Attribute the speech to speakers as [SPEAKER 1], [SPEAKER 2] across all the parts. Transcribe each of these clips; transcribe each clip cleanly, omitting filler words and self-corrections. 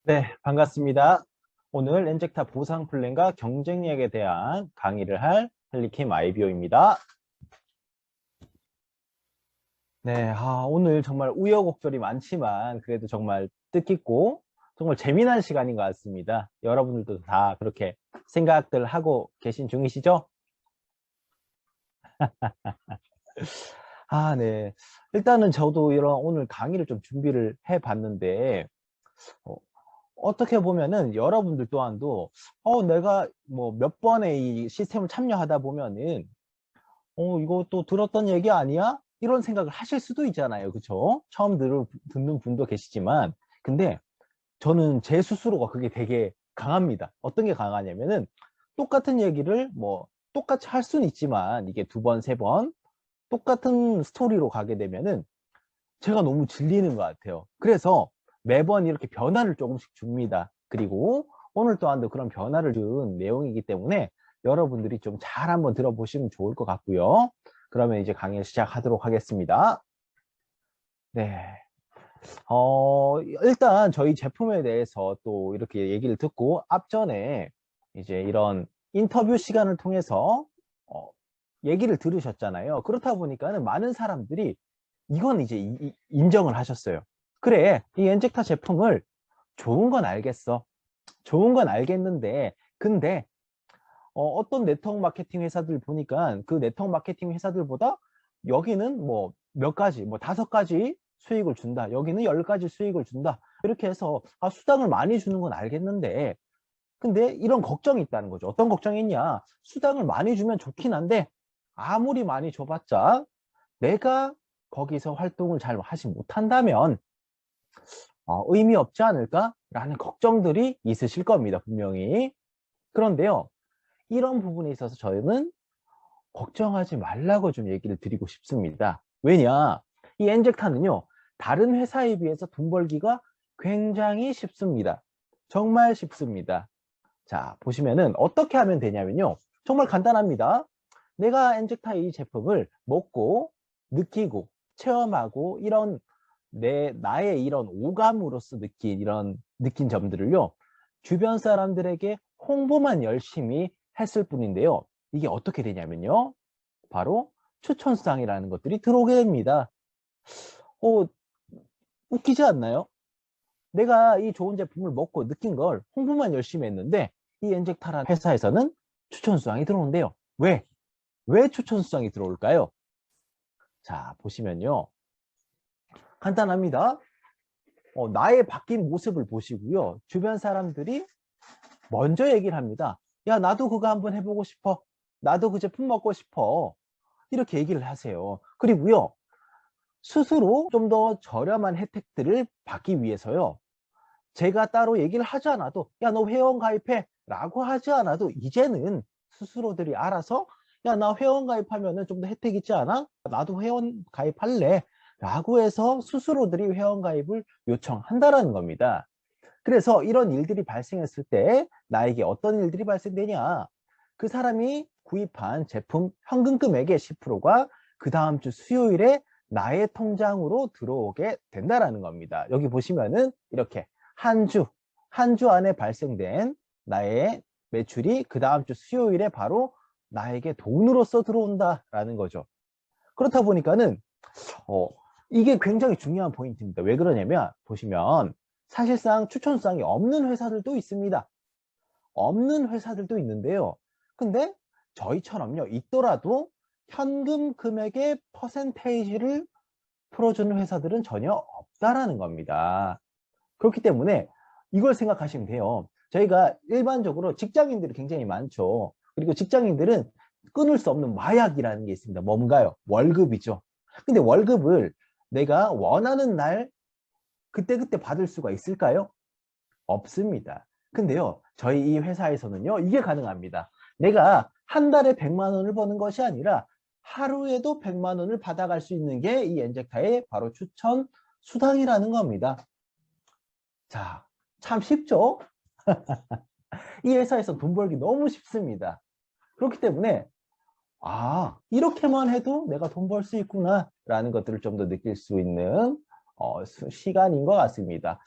[SPEAKER 1] 네, 반갑습니다. 오늘 엔젝타 보상 플랜과 경쟁력에 대한 강의를 할 헬리킴 아이비오입니다. 네, 오늘 정말 우여곡절이 많지만 그래도 정말 뜻깊고 정말 재미난 시간인 것 같습니다. 여러분들도 다 그렇게 생각들 하고 계신 중이시죠? 네. 일단은 저도 이런 오늘 강의를 좀 준비를 해 봤는데 어, 어떻게 보면은 여러분들 또한도 내가 뭐 몇 번의 이 시스템을 참여하다 보면은 이거 또 들었던 얘기 아니야? 이런 생각을 하실 수도 있잖아요. 그쵸? 처음 듣는 분도 계시지만 근데 저는 제 스스로가 그게 되게 강합니다. 어떤 게 강하냐면은 똑같은 얘기를 뭐 똑같이 할 수는 있지만 이게 두 번, 세 번 똑같은 스토리로 가게 되면은 제가 너무 질리는 것 같아요. 그래서 매번 이렇게 변화를 조금씩 줍니다. 그리고 오늘 또한도 그런 변화를 준 내용이기 때문에 여러분들이 좀 잘 한번 들어보시면 좋을 것 같고요. 그러면 이제 강의를 시작하도록 하겠습니다. 네. 일단 저희 제품에 대해서 또 이렇게 얘기를 듣고 앞전에 이제 이런 인터뷰 시간을 통해서 어, 얘기를 들으셨잖아요. 그렇다 보니까는 많은 사람들이 이건 이제 인정을 하셨어요. 그래, 이 엔젝타 제품을 좋은 건 알겠어. 좋은 건 알겠는데, 근데 어떤 네트워크 마케팅 회사들 보니까 그 네트워크 마케팅 회사들보다 여기는 뭐 몇 가지, 뭐 5가지 수익을 준다. 여기는 10가지 수익을 준다. 이렇게 해서 수당을 많이 주는 건 알겠는데, 근데 이런 걱정이 있다는 거죠. 어떤 걱정이 있냐? 수당을 많이 주면 좋긴 한데 아무리 많이 줘봤자 내가 거기서 활동을 잘 하지 못한다면 의미 없지 않을까라는 걱정들이 있으실 겁니다. 분명히. 그런데요. 이런 부분에 있어서 저희는 걱정하지 말라고 좀 얘기를 드리고 싶습니다. 왜냐? 이 엔젝타는요. 다른 회사에 비해서 돈 벌기가 굉장히 쉽습니다. 정말 쉽습니다. 자, 보시면은 어떻게 하면 되냐면요. 정말 간단합니다. 내가 엔젝타의 이 제품을 먹고 느끼고 체험하고 이런 나의 이런 오감으로서 느낀 점들을요. 주변 사람들에게 홍보만 열심히 했을 뿐인데요. 이게 어떻게 되냐면요. 바로 추천수당이라는 것들이 들어오게 됩니다. 어, 웃기지 않나요? 내가 이 좋은 제품을 먹고 느낀 걸 홍보만 열심히 했는데 이 엔젝타라는 회사에서는 추천수당이 들어온대요. 왜? 왜 추천수당이 들어올까요? 자, 보시면요. 간단합니다. 나의 바뀐 모습을 보시고요. 주변 사람들이 먼저 얘기를 합니다. 야, 나도 그거 한번 해보고 싶어. 나도 그 제품 먹고 싶어. 이렇게 얘기를 하세요. 그리고요. 스스로 좀 더 저렴한 혜택들을 받기 위해서요. 제가 따로 얘기를 하지 않아도 야, 너 회원 가입해 라고 하지 않아도 이제는 스스로들이 알아서 야, 나 회원 가입하면 좀 더 혜택 있지 않아? 나도 회원 가입할래 라고 해서 스스로들이 회원 가입을 요청한다라는 겁니다. 그래서 이런 일들이 발생했을 때 나에게 어떤 일들이 발생되냐? 그 사람이 구입한 제품 현금 금액의 10%가 그 다음 주 수요일에 나의 통장으로 들어오게 된다라는 겁니다. 여기 보시면은 이렇게 한 주 안에 발생된 나의 매출이 그 다음 주 수요일에 바로 나에게 돈으로서 들어온다라는 거죠. 그렇다 보니까는 어, 이게 굉장히 중요한 포인트입니다. 왜 그러냐면 보시면 사실상 추천수당이 없는 회사들도 있습니다. 없는 회사들도 있는데요. 근데 저희처럼요. 있더라도 현금 금액의 퍼센테이지를 풀어주는 회사들은 전혀 없다라는 겁니다. 그렇기 때문에 이걸 생각하시면 돼요. 저희가 일반적으로 직장인들이 굉장히 많죠. 그리고 직장인들은 끊을 수 없는 마약이라는 게 있습니다. 뭔가요? 월급이죠. 근데 월급을 내가 원하는 날 그때그때 받을 수가 있을까요? 없습니다. 근데요, 저희 이 회사에서는요, 이게 가능합니다. 내가 한 달에 100만 원을 버는 것이 아니라 하루에도 100만 원을 받아갈 수 있는 게 이 엔젝타의 바로 추천 수당이라는 겁니다. 자, 참 쉽죠? 이 회사에서 돈 벌기 너무 쉽습니다. 그렇기 때문에 이렇게만 해도 내가 돈 벌 수 있구나 라는 것들을 좀 더 느낄 수 있는 시간인 것 같습니다.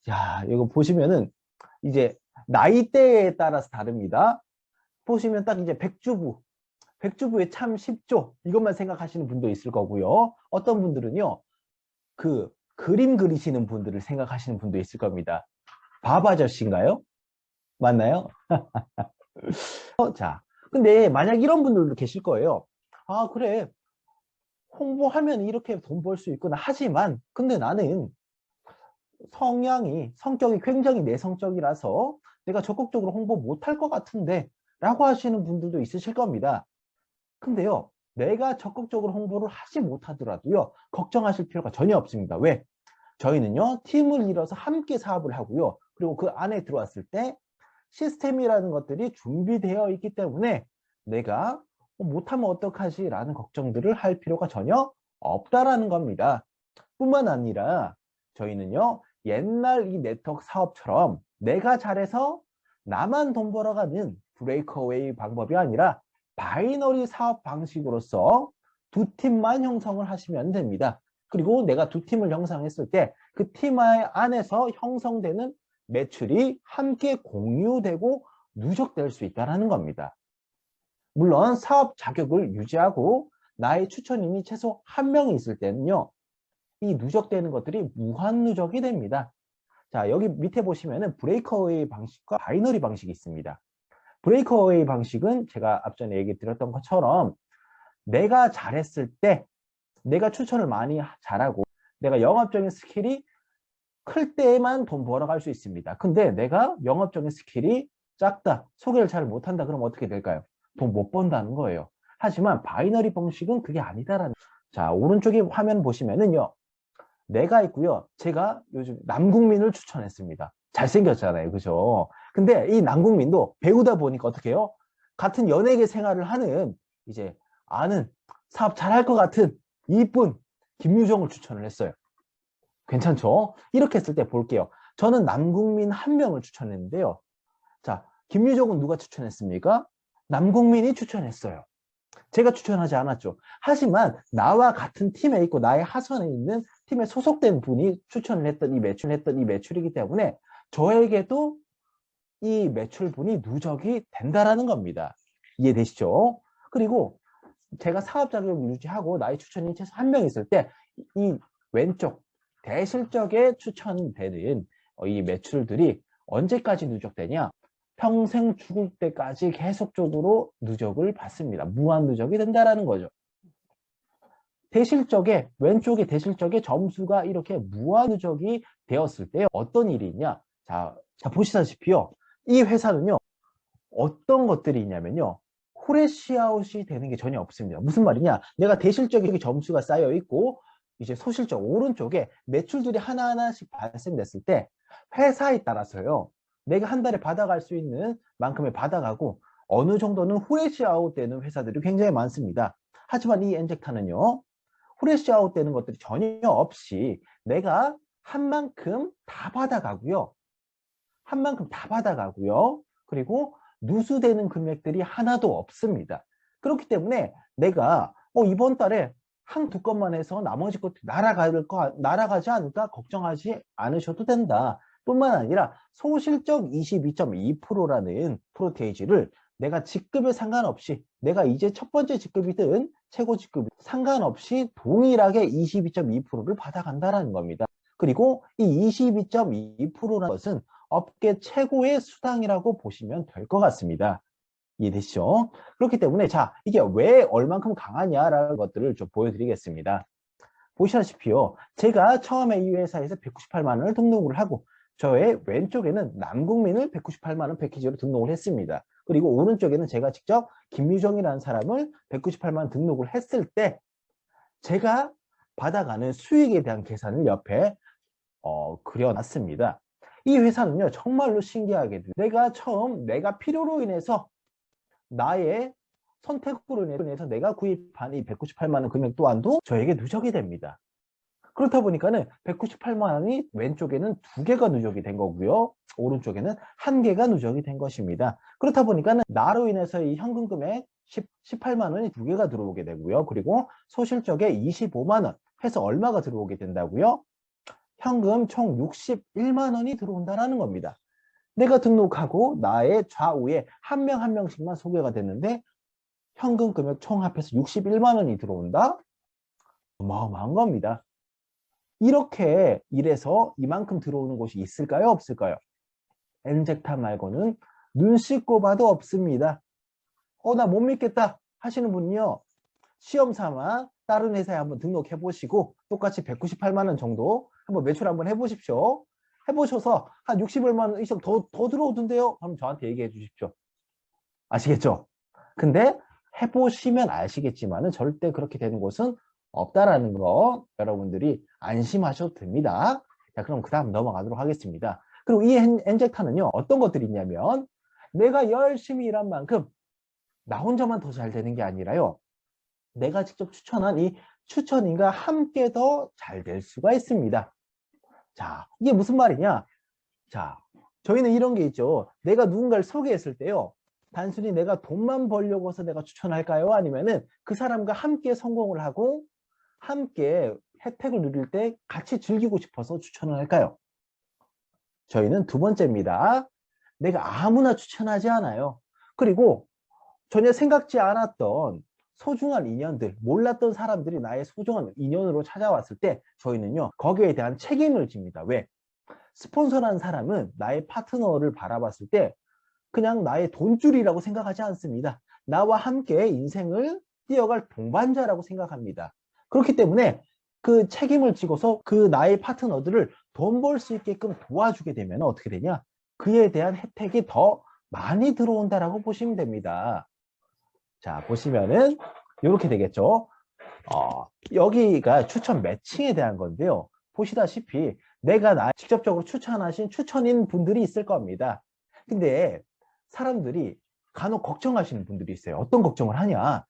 [SPEAKER 1] 야, 이거 보시면은 이제 나이대에 따라서 다릅니다. 보시면 딱 이제 백주부의 참 쉽죠. 이것만 생각하시는 분도 있을 거고요. 어떤 분들은요, 그 그림 그리시는 분들을 생각하시는 분도 있을 겁니다. 밥 아저씨인가요? 맞나요? 자, 근데 만약 이런 분들도 계실 거예요. 아, 그래. 홍보하면 이렇게 돈 벌 수 있구나. 하지만, 근데 나는 성격이 굉장히 내성적이라서 내가 적극적으로 홍보 못할 것 같은데 라고 하시는 분들도 있으실 겁니다. 근데요, 내가 적극적으로 홍보를 하지 못하더라도요, 걱정하실 필요가 전혀 없습니다. 왜? 저희는요, 팀을 이뤄서 함께 사업을 하고요. 그리고 그 안에 들어왔을 때 시스템이라는 것들이 준비되어 있기 때문에 내가 못하면 어떡하지? 라는 걱정들을 할 필요가 전혀 없다라는 겁니다. 뿐만 아니라 저희는요, 옛날 이 네트워크 사업처럼 내가 잘해서 나만 돈 벌어가는 브레이크어웨이 방법이 아니라 바이너리 사업 방식으로서 두 팀만 형성을 하시면 됩니다. 그리고 내가 두 팀을 형성했을 때 그 팀 안에서 형성되는 매출이 함께 공유되고 누적될 수 있다는 겁니다. 물론 사업 자격을 유지하고 나의 추천인이 최소 한 명이 있을 때는요, 이 누적되는 것들이 무한 누적이 됩니다. 자, 여기 밑에 보시면은 브레이크어웨이 방식과 바이너리 방식이 있습니다. 브레이크어웨이 방식은 제가 앞전에 얘기 드렸던 것처럼 내가 잘했을 때, 내가 추천을 많이 잘하고 내가 영업적인 스킬이 클 때에만 돈 벌어갈 수 있습니다. 근데 내가 영업적인 스킬이 작다, 소개를 잘 못한다, 그럼 어떻게 될까요? 돈 못 번다는 거예요. 하지만 바이너리 방식은 그게 아니다라는. 자, 오른쪽에 화면 보시면은요, 내가 있고요. 제가 요즘 남궁민을 추천했습니다. 잘생겼잖아요. 그죠? 근데 이 남궁민도 배우다 보니까 어떻게 해요? 같은 연예계 생활을 하는 이제 아는 사업 잘할 것 같은 이쁜 김유정을 추천을 했어요. 괜찮죠? 이렇게 했을 때 볼게요. 저는 남궁민 한 명을 추천했는데요. 자, 김유정은 누가 추천했습니까? 남궁민이 추천했어요. 제가 추천하지 않았죠. 하지만 나와 같은 팀에 있고 나의 하선에 있는 팀에 소속된 분이 추천을 했던 이 매출이기 때문에 저에게도 이 매출분이 누적이 된다라는 겁니다. 이해되시죠? 그리고 제가 사업 자격을 유지하고 나의 추천이 최소 한 명 있을 때 이 왼쪽 대실적에 추천되는 이 매출들이 언제까지 누적되냐? 평생 죽을 때까지 계속적으로 누적을 받습니다. 무한 누적이 된다라는 거죠. 대실적에 왼쪽에 대실적에 점수가 이렇게 무한 누적이 되었을 때 어떤 일이 있냐? 자 보시다시피요. 이 회사는요. 어떤 것들이 있냐면요. 후레쉬아웃이 되는 게 전혀 없습니다. 무슨 말이냐? 내가 대실적인 점수가 쌓여 있고 이제 소실적 오른쪽에 매출들이 하나하나씩 발생됐을 때 회사에 따라서요. 내가 한 달에 받아갈 수 있는 만큼의 받아가고 어느 정도는 후레쉬아웃 되는 회사들이 굉장히 많습니다. 하지만 이 엔젝타는요. 후레쉬아웃 되는 것들이 전혀 없이 내가 한 만큼 다 받아가고요. 한 만큼 다 받아가고요. 그리고 누수되는 금액들이 하나도 없습니다. 그렇기 때문에 내가 이번 달에 한 두 건만 해서 나머지 것들이 날아가지 않을까 걱정하지 않으셔도 된다. 뿐만 아니라 소실적 22.2%라는 프로테이지를 내가 직급에 상관없이 내가 이제 첫 번째 직급이든 최고 직급 상관없이 동일하게 22.2%를 받아간다는 겁니다. 그리고 이 22.2%라는 것은 업계 최고의 수당이라고 보시면 될 것 같습니다. 이해되시죠? 그렇기 때문에 자 이게 왜 얼만큼 강하냐라는 것들을 좀 보여드리겠습니다. 보시다시피요. 제가 처음에 이 회사에서 198만 원을 등록을 하고 저의 왼쪽에는 남궁민을 198만 원 패키지로 등록을 했습니다. 그리고 오른쪽에는 제가 직접 김유정이라는 사람을 198만 원 등록을 했을 때 제가 받아가는 수익에 대한 계산을 옆에 그려놨습니다. 이 회사는요 정말로 신기하게 내가 필요로 인해서 나의 선택으로 인해서 내가 구입한 이 198만 원 금액 또한도 저에게 누적이 됩니다. 그렇다 보니까는 198만 원이 왼쪽에는 2개가 누적이 된 거고요. 오른쪽에는 1개가 누적이 된 것입니다. 그렇다 보니까는 나로 인해서 이 현금 금액 18만 원이 2개가 들어오게 되고요. 그리고 소실적에 25만 원 해서 얼마가 들어오게 된다고요? 현금 총 61만 원이 들어온다라는 겁니다. 내가 등록하고 나의 좌우에 한 명 한 명씩만 소개가 됐는데 현금 금액 총 합해서 61만 원이 들어온다? 어마어마한 겁니다. 이렇게 일해서 이만큼 들어오는 곳이 있을까요? 없을까요? 엔젝타 말고는 눈 씻고 봐도 없습니다. 나 못 믿겠다 하시는 분은요. 시험 삼아 다른 회사에 한번 등록해 보시고 똑같이 198만 원 정도 한번 매출 한번 해보십시오. 해보셔서 한 60여만 원 이상 더 들어오던데요? 그럼 저한테 얘기해 주십시오. 아시겠죠? 근데 해보시면 아시겠지만은 절대 그렇게 되는 곳은 없다라는 거 여러분들이 안심하셔도 됩니다. 자, 그럼 그 다음 넘어가도록 하겠습니다. 그리고 이 엔젝타는요, 어떤 것들이 있냐면 내가 열심히 일한 만큼 나 혼자만 더 잘 되는 게 아니라요. 내가 직접 추천한 이 추천인과 함께 더 잘 될 수가 있습니다. 자, 이게 무슨 말이냐? 자, 저희는 이런 게 있죠. 내가 누군가를 소개했을 때요. 단순히 내가 돈만 벌려고 해서 내가 추천할까요? 아니면은 그 사람과 함께 성공을 하고 함께 혜택을 누릴 때 같이 즐기고 싶어서 추천을 할까요? 저희는 두 번째입니다. 내가 아무나 추천하지 않아요. 그리고 전혀 생각지 않았던 소중한 인연들, 몰랐던 사람들이 나의 소중한 인연으로 찾아왔을 때 저희는요, 거기에 대한 책임을 집니다. 왜? 스폰서라는 사람은 나의 파트너를 바라봤을 때 그냥 나의 돈줄이라고 생각하지 않습니다. 나와 함께 인생을 뛰어갈 동반자라고 생각합니다. 그렇기 때문에 그 책임을 지고서 그 나의 파트너들을 돈 벌 수 있게끔 도와주게 되면 어떻게 되냐? 그에 대한 혜택이 더 많이 들어온다라고 보시면 됩니다. 자, 보시면은 이렇게 되겠죠. 여기가 추천 매칭에 대한 건데요. 보시다시피 내가 나 직접적으로 추천하신 추천인 분들이 있을 겁니다. 근데 사람들이 간혹 걱정하시는 분들이 있어요. 어떤 걱정을 하냐?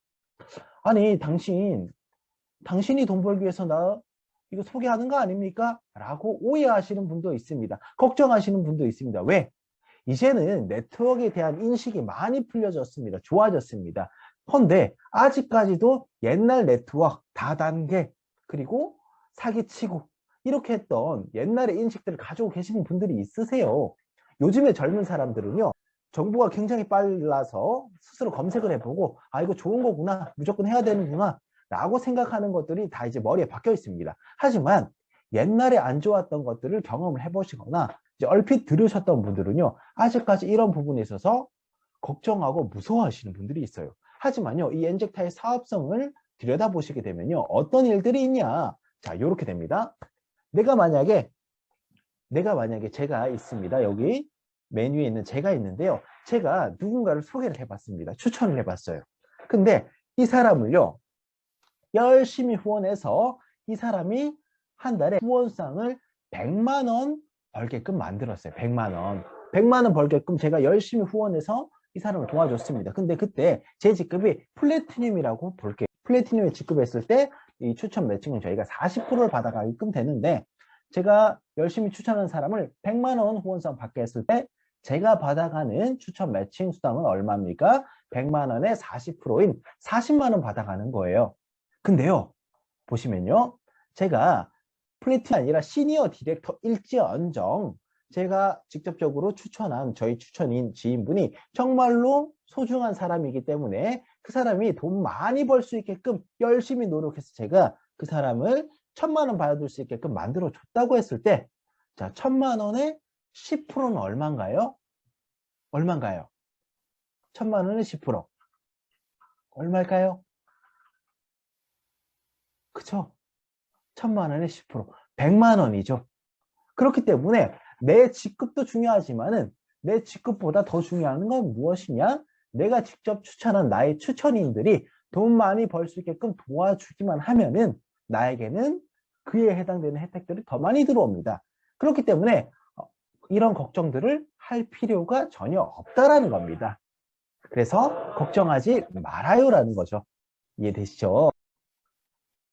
[SPEAKER 1] 아니, 당신이 돈 벌기 위해서 나 이거 소개하는 거 아닙니까? 라고 오해하시는 분도 있습니다. 걱정하시는 분도 있습니다. 왜? 이제는 네트워크에 대한 인식이 많이 풀려졌습니다. 좋아졌습니다. 그런데 아직까지도 옛날 네트워크, 다단계, 그리고 사기치고 이렇게 했던 옛날의 인식들을 가지고 계시는 분들이 있으세요. 요즘에 젊은 사람들은요. 정보가 굉장히 빨라서 스스로 검색을 해보고 이거 좋은 거구나. 무조건 해야 되는구나. 라고 생각하는 것들이 다 이제 머리에 박혀 있습니다. 하지만 옛날에 안 좋았던 것들을 경험을 해보시거나 이제 얼핏 들으셨던 분들은요. 아직까지 이런 부분에 있어서 걱정하고 무서워하시는 분들이 있어요. 하지만요. 이 엔젝타의 사업성을 들여다보시게 되면요. 어떤 일들이 있냐. 자, 이렇게 됩니다. 내가 만약에 제가 있습니다. 여기 메뉴에 있는 제가 있는데요. 제가 누군가를 소개를 해봤습니다. 추천을 해봤어요. 근데 이 사람을요. 열심히 후원해서 이 사람이 한 달에 후원상을 100만 원 벌게끔 만들었어요. 100만 원. 100만 원 벌게끔 제가 열심히 후원해서 이 사람을 도와줬습니다. 근데 그때 제 직급이 플래티늄이라고 볼게요. 플래티늄에 직급했을 때 이 추천 매칭은 저희가 40%를 받아가게끔 되는데 제가 열심히 추천한 사람을 100만 원 후원상 받게 했을 때 제가 받아가는 추천 매칭 수당은 얼마입니까? 100만 원에 40%인 40만 원 받아가는 거예요. 근데요, 보시면요. 제가 플래티넘이 아니라 시니어 디렉터 일지언정 제가 직접적으로 추천한 저희 추천인 지인분이 정말로 소중한 사람이기 때문에 그 사람이 돈 많이 벌 수 있게끔 열심히 노력해서 제가 그 사람을 1,000만 원 받을 수 있게끔 만들어 줬다고 했을 때 자, 1,000만 원에 10%는 얼마인가요? 얼마인가요? 1,000만 원에 10%. 얼마일까요? 그쵸? 1,000만 원에 10%. 100만 원이죠. 그렇기 때문에 내 직급도 중요하지만은 내 직급보다 더 중요한 건 무엇이냐? 내가 직접 추천한 나의 추천인들이 돈 많이 벌 수 있게끔 도와주기만 하면은 나에게는 그에 해당되는 혜택들이 더 많이 들어옵니다. 그렇기 때문에 이런 걱정들을 할 필요가 전혀 없다라는 겁니다. 그래서 걱정하지 말아요라는 거죠. 이해되시죠?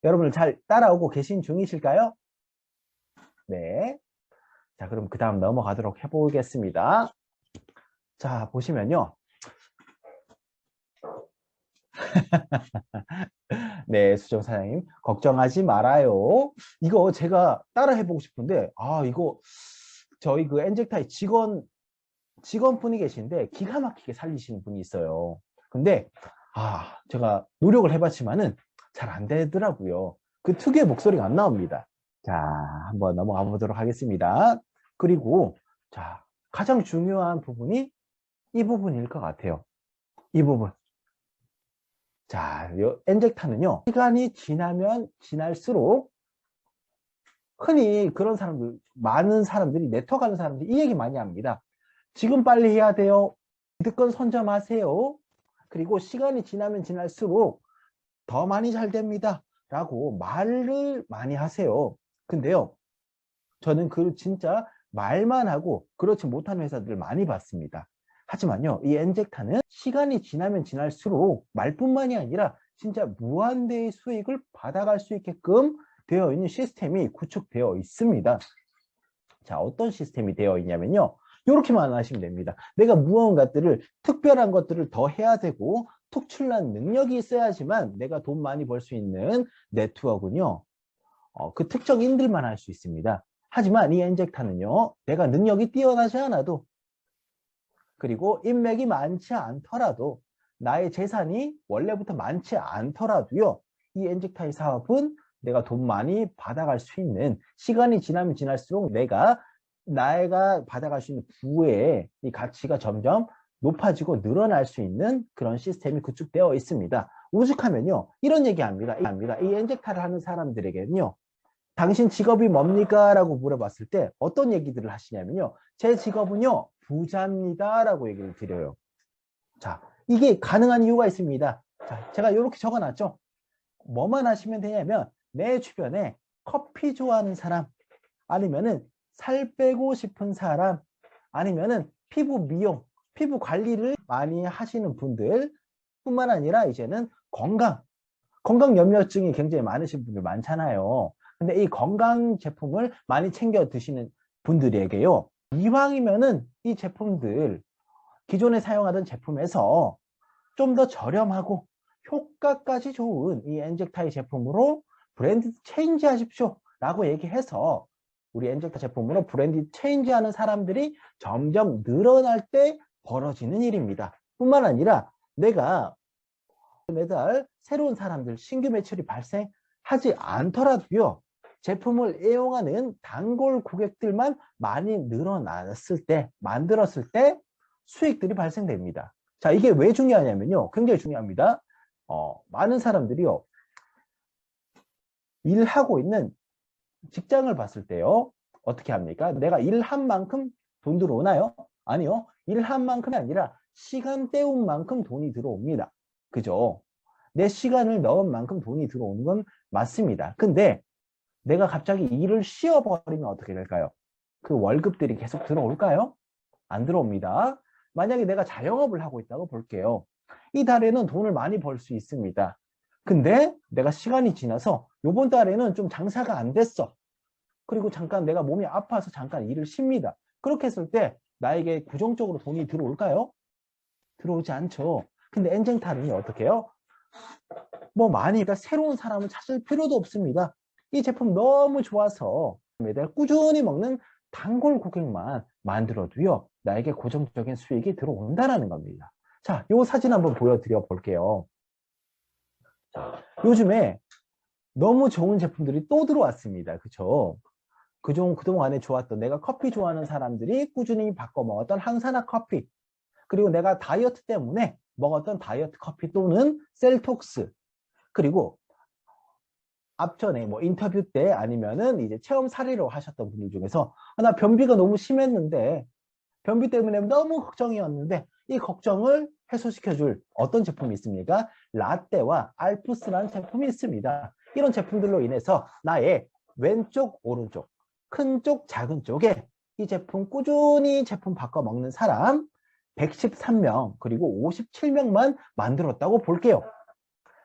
[SPEAKER 1] 여러분 잘 따라오고 계신 중이실까요? 네. 자, 그럼 그 다음 넘어가도록 해보겠습니다. 자, 보시면요. 네, 수정 사장님, 걱정하지 말아요. 이거 제가 따라 해보고 싶은데, 이거 저희 그 엔젝타이 직원분이 계신데 기가 막히게 살리시는 분이 있어요. 근데, 제가 노력을 해봤지만은 잘 안 되더라고요. 그 특유의 목소리가 안 나옵니다. 자, 한번 넘어가 보도록 하겠습니다. 그리고, 자, 가장 중요한 부분이 이 부분일 것 같아요. 이 부분. 자, 요 엔젝타는요, 시간이 지나면 지날수록 흔히 그런 사람들, 많은 사람들이 네트워크 하는 사람들이 이 얘기 많이 합니다. 지금 빨리 해야 돼요. 기득권 선점하세요. 그리고 시간이 지나면 지날수록 더 많이 잘 됩니다. 라고 말을 많이 하세요. 근데요, 저는 그 진짜 말만 하고 그렇지 못한 회사들을 많이 봤습니다. 하지만요, 이 엔젝타는 시간이 지나면 지날수록 말뿐만이 아니라 진짜 무한대의 수익을 받아갈 수 있게끔 되어 있는 시스템이 구축되어 있습니다. 자, 어떤 시스템이 되어 있냐면요, 이렇게만 하시면 됩니다. 내가 무언가들을 특별한 것들을 더 해야 되고 특출난 능력이 있어야지만 내가 돈 많이 벌 수 있는 네트워크는요, 그 특정인들만 할 수 있습니다. 하지만 이 엔젝타는요, 내가 능력이 뛰어나지 않아도, 그리고 인맥이 많지 않더라도, 나의 재산이 원래부터 많지 않더라도요, 이 엔젝타의 사업은 내가 돈 많이 받아갈 수 있는, 시간이 지나면 지날수록 나가 받아갈 수 있는 부의 이 가치가 점점 높아지고 늘어날 수 있는 그런 시스템이 구축되어 있습니다. 오죽하면요, 이런 얘기합니다. 이 엔젝타를 하는 사람들에게는요, 당신 직업이 뭡니까? 라고 물어봤을 때 어떤 얘기들을 하시냐면요, 제 직업은요, 부자입니다. 라고 얘기를 드려요. 자, 이게 가능한 이유가 있습니다. 자, 제가 이렇게 적어놨죠. 뭐만 하시면 되냐면, 내 주변에 커피 좋아하는 사람, 아니면은 살 빼고 싶은 사람, 아니면은 피부 미용, 피부 관리를 많이 하시는 분들 뿐만 아니라 이제는 건강 염려증이 굉장히 많으신 분들 많잖아요. 근데 이 건강 제품을 많이 챙겨 드시는 분들에게요, 이왕이면은 이 제품들, 기존에 사용하던 제품에서 좀 더 저렴하고 효과까지 좋은 이 엔젝타이 제품으로 브랜드 체인지 하십시오 라고 얘기해서 우리 엔젝타 제품으로 브랜드 체인지 하는 사람들이 점점 늘어날 때 벌어지는 일입니다. 뿐만 아니라 내가 매달 새로운 사람들, 신규 매출이 발생하지 않더라도요, 제품을 애용하는 단골 고객들만 많이 만들었을 때 수익들이 발생됩니다. 자, 이게 왜 중요하냐면요, 굉장히 중요합니다. 많은 사람들이요, 일하고 있는 직장을 봤을 때요, 어떻게 합니까? 내가 일한 만큼 돈 들어오나요? 아니요. 일한 만큼이 아니라 시간 때운 만큼 돈이 들어옵니다. 그죠? 내 시간을 넣은 만큼 돈이 들어오는 건 맞습니다. 근데 내가 갑자기 일을 쉬어버리면 어떻게 될까요? 그 월급들이 계속 들어올까요? 안 들어옵니다. 만약에 내가 자영업을 하고 있다고 볼게요. 이 달에는 돈을 많이 벌 수 있습니다. 근데 내가 시간이 지나서 이번 달에는 좀 장사가 안 됐어. 그리고 잠깐 내가 몸이 아파서 잠깐 일을 쉽니다. 그렇게 했을 때 나에게 고정적으로 돈이 들어올까요? 들어오지 않죠. 근데 엔쟁탈은요, 어떻게 해요? 뭐 많이, 그러니까 새로운 사람을 찾을 필요도 없습니다. 이 제품 너무 좋아서 매달 꾸준히 먹는 단골 고객만 만들어도요, 나에게 고정적인 수익이 들어온다는 겁니다. 자, 이 사진 한번 보여드려 볼게요. 자, 요즘에 너무 좋은 제품들이 또 들어왔습니다. 그쵸? 그동안에 좋았던, 내가 커피 좋아하는 사람들이 꾸준히 바꿔 먹었던 항산화 커피, 그리고 내가 다이어트 때문에 먹었던 다이어트 커피 또는 셀톡스, 그리고 앞전에 뭐 인터뷰 때 아니면은 이제 체험 사례로 하셨던 분들 중에서 나 변비가 너무 심했는데, 변비 때문에 너무 걱정이었는데 이 걱정을 해소시켜줄 어떤 제품이 있습니까? 라떼와 알프스라는 제품이 있습니다. 이런 제품들로 인해서 나의 왼쪽, 오른쪽, 큰 쪽, 작은 쪽에 이 제품 꾸준히 제품 바꿔 먹는 사람 113명, 그리고 57명만 만들었다고 볼게요.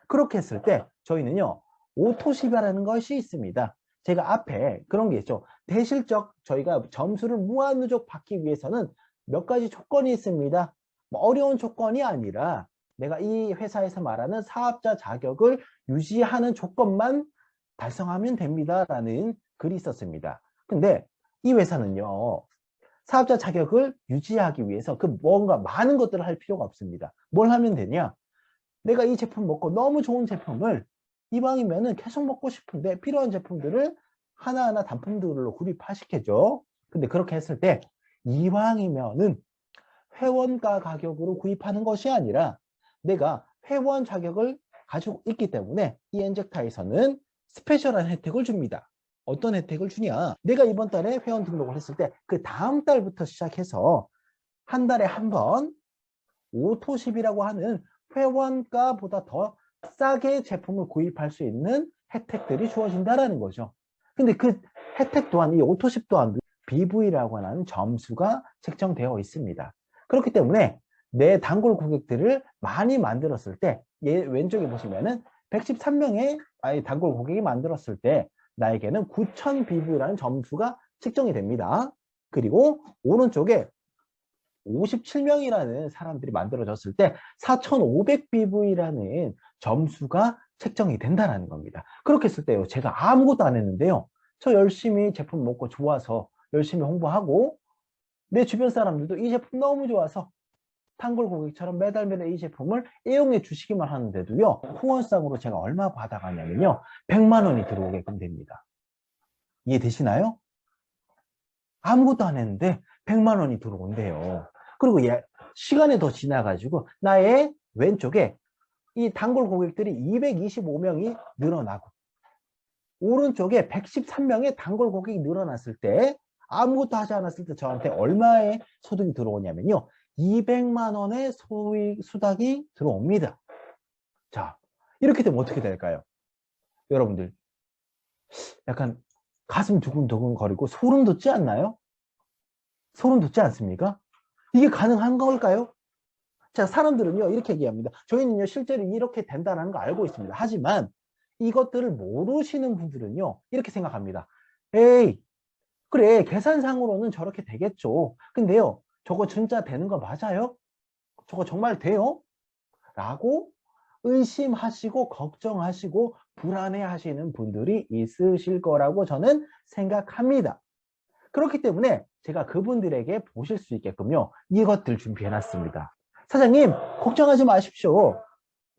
[SPEAKER 1] 그렇게 했을 때 저희는요, 오토시바라는 것이 있습니다. 제가 앞에 그런 게 있죠. 대실적, 저희가 점수를 무한누적 받기 위해서는 몇 가지 조건이 있습니다. 뭐 어려운 조건이 아니라 내가 이 회사에서 말하는 사업자 자격을 유지하는 조건만 달성하면 됩니다라는 글이 있었습니다. 근데 이 회사는요, 사업자 자격을 유지하기 위해서 그 뭔가 많은 것들을 할 필요가 없습니다. 뭘 하면 되냐? 내가 이 제품 먹고 너무 좋은 제품을 이왕이면은 계속 먹고 싶은데 필요한 제품들을 하나하나 단품들로 구입하시겠죠. 근데 그렇게 했을 때 이왕이면은 회원가 가격으로 구입하는 것이 아니라 내가 회원 자격을 가지고 있기 때문에 이 엔젝타에서는 스페셜한 혜택을 줍니다. 어떤 혜택을 주냐? 내가 이번 달에 회원 등록을 했을 때 그 다음 달부터 시작해서 한 달에 한 번 오토십이라고 하는 회원가보다 더 싸게 제품을 구입할 수 있는 혜택들이 주어진다는 거죠. 근데 그 혜택 또한, 이 오토십 또한 BV라고 하는 점수가 책정되어 있습니다. 그렇기 때문에 내 단골 고객들을 많이 만들었을 때, 왼쪽에 보시면은 113명의 단골 고객이 만들었을 때 나에게는 9,000 BV라는 점수가 측정이 됩니다. 그리고 오른쪽에 57명이라는 사람들이 만들어졌을 때 4,500BV라는 점수가 책정이 된다는 겁니다. 그렇게 했을 때요, 제가 아무것도 안 했는데요, 저 열심히 제품 먹고 좋아서 열심히 홍보하고 내 주변 사람들도 이 제품 너무 좋아서 단골 고객처럼 매달 이 제품을 애용해 주시기만 하는데도요, 후원상으로 제가 얼마 받아가냐면요, 100만 원이 들어오게끔 됩니다. 이해되시나요? 아무것도 안 했는데 100만 원이 들어온대요. 그리고 시간이 더 지나가지고 나의 왼쪽에 이 단골 고객들이 225명이 늘어나고 오른쪽에 113명의 단골 고객이 늘어났을 때, 아무것도 하지 않았을 때 저한테 얼마의 소득이 들어오냐면요, 200만 원의 수당이 들어옵니다. 자, 이렇게 되면 어떻게 될까요? 여러분들 약간 가슴 두근두근 거리고 소름 돋지 않나요? 소름 돋지 않습니까? 이게 가능한 걸까요? 자, 사람들은요, 이렇게 얘기합니다. 저희는요, 실제로 이렇게 된다는 거 알고 있습니다. 하지만 이것들을 모르시는 분들은요, 이렇게 생각합니다. 에이, 그래, 계산상으로는 저렇게 되겠죠. 근데요, 저거 진짜 되는 거 맞아요? 저거 정말 돼요? 라고 의심하시고 걱정하시고 불안해하시는 분들이 있으실 거라고 저는 생각합니다. 그렇기 때문에 제가 그분들에게 보실 수 있게끔요, 이것들 준비해놨습니다. 사장님, 걱정하지 마십시오.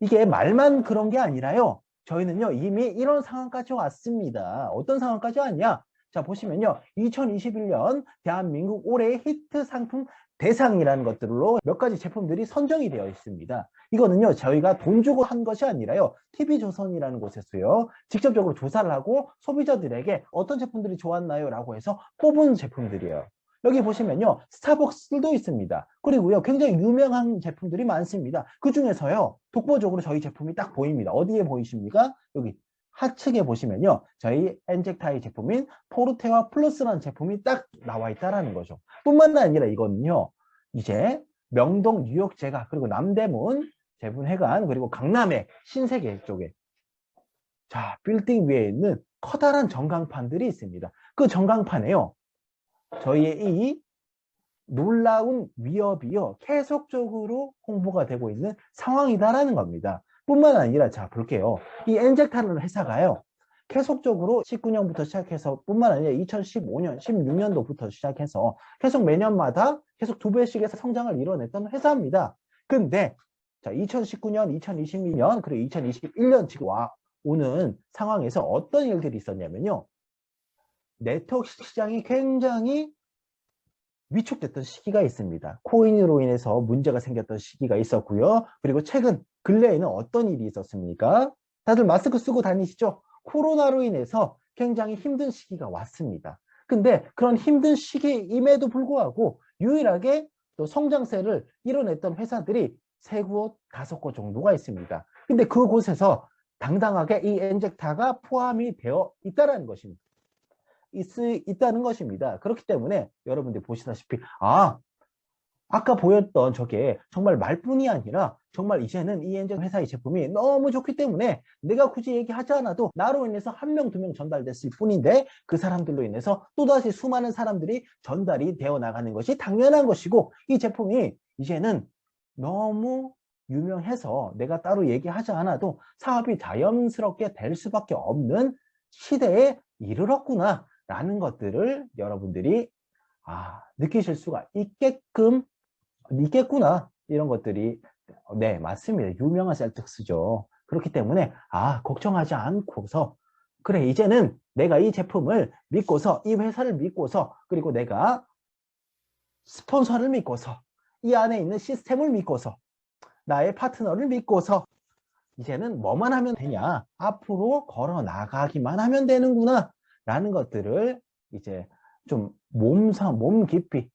[SPEAKER 1] 이게 말만 그런 게 아니라요, 저희는요 이미 이런 상황까지 왔습니다. 어떤 상황까지 왔냐? 자, 보시면요, 2021년 대한민국 올해의 히트 상품 대상이라는 것들로 몇 가지 제품들이 선정이 되어 있습니다. 이거는요, 저희가 돈 주고 한 것이 아니라요, TV조선이라는 곳에서요 직접적으로 조사를 하고 소비자들에게 어떤 제품들이 좋았나요? 라고 해서 뽑은 제품들이에요. 여기 보시면요, 스타벅스도 있습니다. 그리고요, 굉장히 유명한 제품들이 많습니다. 그 중에서요, 독보적으로 저희 제품이 딱 보입니다. 어디에 보이십니까? 여기 하측에 보시면요, 저희 엔젝타이 제품인 포르테와 플러스라는 제품이 딱 나와 있다는 거죠. 뿐만 아니라 이거는요, 이제 명동 뉴욕제가, 그리고 남대문 제분회관, 그리고 강남의 신세계 쪽에, 자, 빌딩 위에 있는 커다란 전광판들이 있습니다. 그 전광판에요, 저희의 이 놀라운 위협이요, 계속적으로 홍보가 되고 있는 상황이다라는 겁니다. 뿐만 아니라, 자, 볼게요. 이 엔젝타라는 회사가요, 계속적으로 19년부터 시작해서 뿐만 아니라 2015년, 16년도부터 시작해서 계속 매년마다 계속 2배씩의 성장을 이뤄냈던 회사입니다. 근데 자, 2019년, 2022년, 그리고 2021년 지금 오는 상황에서 어떤 일들이 있었냐면요, 네트워크 시장이 굉장히 위축됐던 시기가 있습니다. 코인으로 인해서 문제가 생겼던 시기가 있었고요. 그리고 최근 근래에는 어떤 일이 있었습니까? 다들 마스크 쓰고 다니시죠? 코로나로 인해서 굉장히 힘든 시기가 왔습니다. 근데 그런 힘든 시기임에도 불구하고 유일하게 또 성장세를 이뤄냈던 회사들이 3곳, 5곳 정도가 있습니다. 근데 그곳에서 당당하게 이 엔젝타가 포함이 되어 있다는 것입니다. 있다는 것입니다. 그렇기 때문에 여러분들 보시다시피, 아까 보였던 저게 정말 말뿐이 아니라 정말 이제는 이 엔젤 회사의 제품이 너무 좋기 때문에 내가 굳이 얘기하지 않아도 나로 인해서 1명, 2명 전달됐을 뿐인데 그 사람들로 인해서 또다시 수많은 사람들이 전달이 되어 나가는 것이 당연한 것이고, 이 제품이 이제는 너무 유명해서 내가 따로 얘기하지 않아도 사업이 자연스럽게 될 수밖에 없는 시대에 이르렀구나 라는 것들을 여러분들이 느끼실 수가 있겠구나 이런 것들이 네 맞습니다. 유명한 셀틱스죠. 그렇기 때문에 걱정하지 않고서 그래 이제는 내가 이 제품을 믿고서 이 회사를 믿고서 그리고 내가 스폰서를 믿고서 이 안에 있는 시스템을 믿고서 나의 파트너를 믿고서 이제는 뭐만 하면 되냐 앞으로 걸어 나가기만 하면 되는구나 라는 것들을 이제 좀 몸 깊이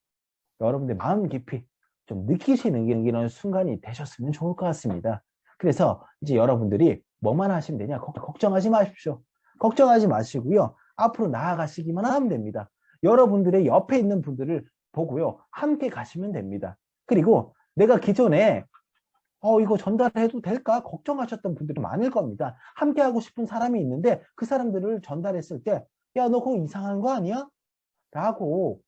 [SPEAKER 1] 여러분들 마음 깊이 좀 느끼시는 이런 순간이 되셨으면 좋을 것 같습니다. 그래서 이제 여러분들이 뭐만 하시면 되냐 걱정하지 마십시오. 걱정하지 마시고요. 앞으로 나아가시기만 하면 됩니다. 여러분들의 옆에 있는 분들을 보고요. 함께 가시면 됩니다. 그리고 내가 기존에 이거 전달해도 될까? 걱정하셨던 분들이 많을 겁니다. 함께 하고 싶은 사람이 있는데 그 사람들을 전달했을 때 야, 너 그거 이상한 거 아니야? 라고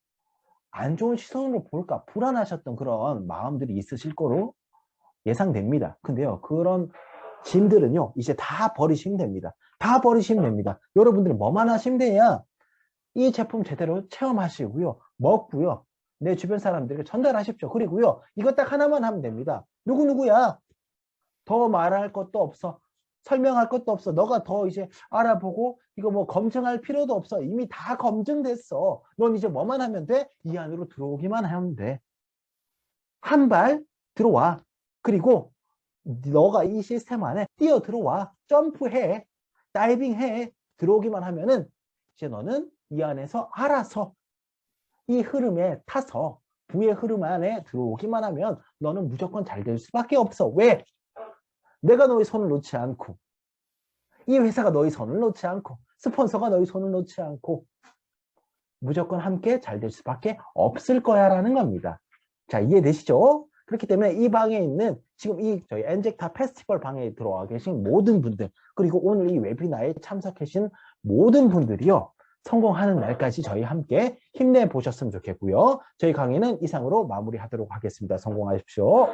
[SPEAKER 1] 안 좋은 시선으로 볼까 불안하셨던 그런 마음들이 있으실 거로 예상됩니다. 근데요, 그런 짐들은요, 이제 다 버리시면 됩니다. 다 버리시면 됩니다. 여러분들은 뭐만 하시면 돼야 이 제품 제대로 체험하시고요, 먹고요, 내 주변 사람들에게 전달하십시오. 그리고요, 이거 딱 하나만 하면 됩니다. 누구누구야? 더 말할 것도 없어. 설명할 것도 없어. 너가 더 이제 알아보고 이거 뭐 검증할 필요도 없어. 이미 다 검증됐어. 넌 이제 뭐만 하면 돼? 이 안으로 들어오기만 하면 돼. 한 발 들어와. 그리고 너가 이 시스템 안에 뛰어 들어와. 점프해. 다이빙해. 들어오기만 하면은 이제 너는 이 안에서 알아서 이 흐름에 타서 부의 흐름 안에 들어오기만 하면 너는 무조건 잘 될 수밖에 없어. 왜? 내가 너의 손을 놓지 않고 이 회사가 너의 손을 놓지 않고 스폰서가 너의 손을 놓지 않고 무조건 함께 잘 될 수밖에 없을 거야 라는 겁니다. 자, 이해되시죠? 그렇기 때문에 이 방에 있는 지금 이 저희 엔젝타 페스티벌 방에 들어와 계신 모든 분들 그리고 오늘 이 웨비나에 참석해 주신 모든 분들이요. 성공하는 날까지 저희 함께 힘내보셨으면 좋겠고요. 저희 강의는 이상으로 마무리하도록 하겠습니다. 성공하십시오.